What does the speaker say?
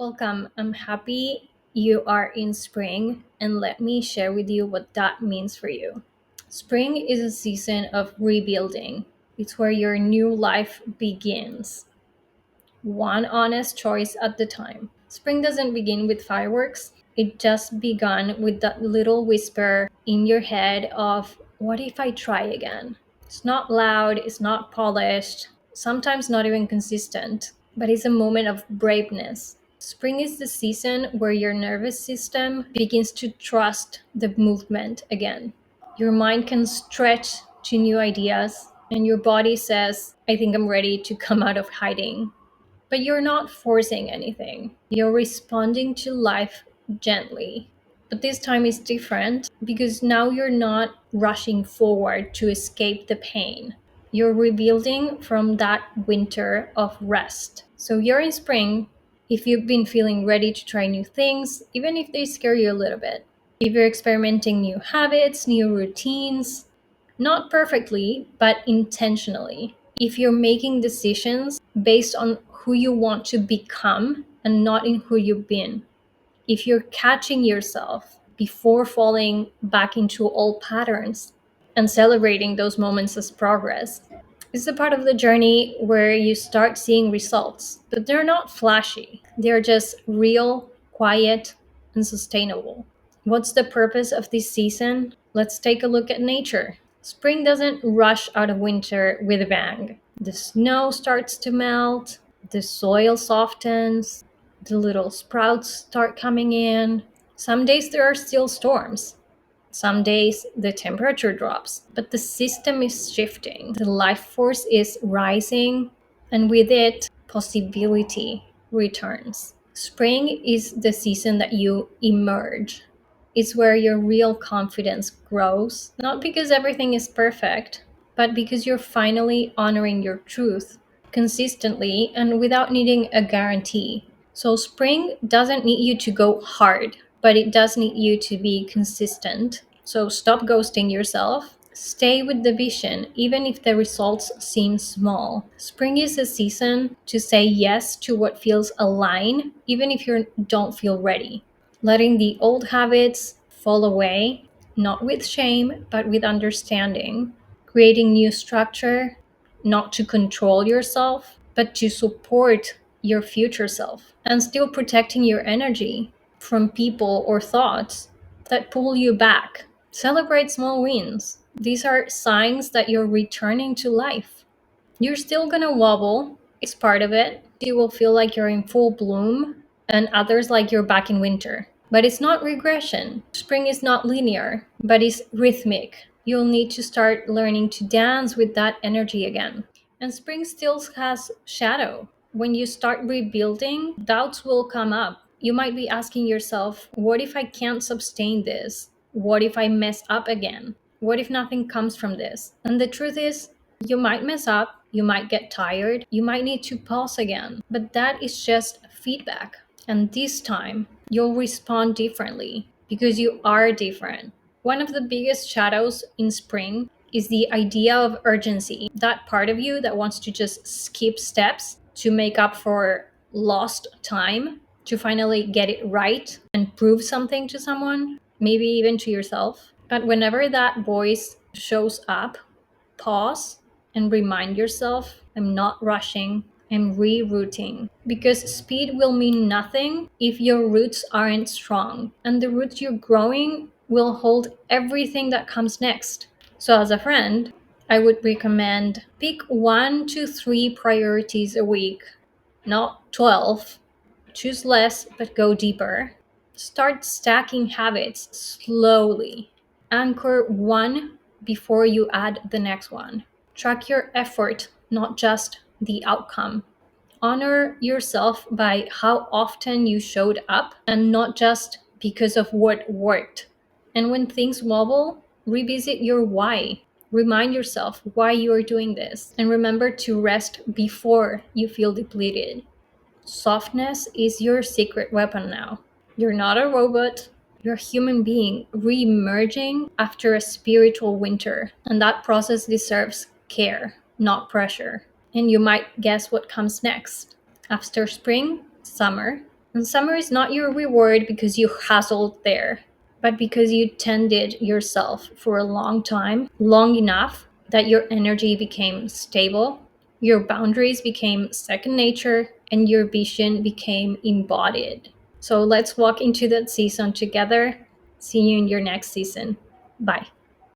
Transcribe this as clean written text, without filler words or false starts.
Welcome. I'm happy you are in spring, and let me share with you what that means for you. Spring is a season of rebuilding, it's where your new life begins, one honest choice at the time. Spring doesn't begin with fireworks, it just began with that little whisper in your head of, what if I try again? It's not loud, it's not polished, sometimes not even consistent, but it's a moment of braveness. Spring is the season where your nervous system begins to trust the movement again. Your mind can stretch to new ideas, and your body says, I think I'm ready to come out of hiding. But you're not forcing anything. You're responding to life gently. But this time is different because now you're not rushing forward to escape the pain. You're rebuilding from that winter of rest. So you're in spring if you've been feeling ready to try new things, even if they scare you a little bit. If you're experimenting new habits, new routines, not perfectly, but intentionally. If you're making decisions based on who you want to become and not in who you've been. If you're catching yourself before falling back into old patterns and celebrating those moments as progress. It's a part of the journey where you start seeing results, but they're not flashy. They're just real, quiet, and sustainable. What's the purpose of this season? Let's take a look at nature. Spring doesn't rush out of winter with a bang. The snow starts to melt, the soil softens, the little sprouts start coming in. Some days there are still storms. Some days the temperature drops, but the system is shifting. The life force is rising, and with it, possibility returns. Spring is the season that you emerge. It's where your real confidence grows, not because everything is perfect, but because you're finally honoring your truth consistently and without needing a guarantee. So, spring doesn't need you to go hard, but it does need you to be consistent. So, stop ghosting yourself. Stay with the vision, even if the results seem small. Spring is a season to say yes to what feels aligned, even if you don't feel ready. Letting the old habits fall away, not with shame, but with understanding. Creating new structure, not to control yourself, but to support your future self. And still protecting your energy from people or thoughts that pull you back. Celebrate small wins. These are signs that you're returning to life. You're still gonna wobble, it's part of it. You will feel like you're in full bloom, and others like you're back in winter. But it's not regression. Spring is not linear, but it's rhythmic. You'll need to start learning to dance with that energy again. And spring still has shadow. When you start rebuilding, doubts will come up. You might be asking yourself, what if I can't sustain this? What if I mess up again? What if nothing comes from this? And the truth is, you might mess up, you might get tired, you might need to pause again, but that is just feedback. And this time, you'll respond differently because you are different. One of the biggest shadows in spring is the idea of urgency. That part of you that wants to just skip steps to make up for lost time, to finally get it right and prove something to someone, maybe even to yourself. But whenever that voice shows up, pause and remind yourself, I'm not rushing, I'm rerouting. Because speed will mean nothing if your roots aren't strong. And the roots you're growing will hold everything that comes next. So, as a friend, I would recommend pick 1 to 3 priorities a week, not 12. Choose less but go deeper. Start stacking habits slowly. Anchor one before you add the next one. Track your effort, not just the outcome. Honor yourself by how often you showed up and not just because of what worked. And when things wobble, revisit your why. Remind yourself why you are doing this. And remember to rest before you feel depleted. Softness is your secret weapon now. You're not a robot. You're a human being re-emerging after a spiritual winter. And that process deserves care, not pressure. And you might guess what comes next. After spring, summer. And summer is not your reward because you hustled there, but because you tended yourself for a long time, long enough that your energy became stable, your boundaries became second nature, and your vision became embodied. So let's walk into that season together. See you in your next season. Bye.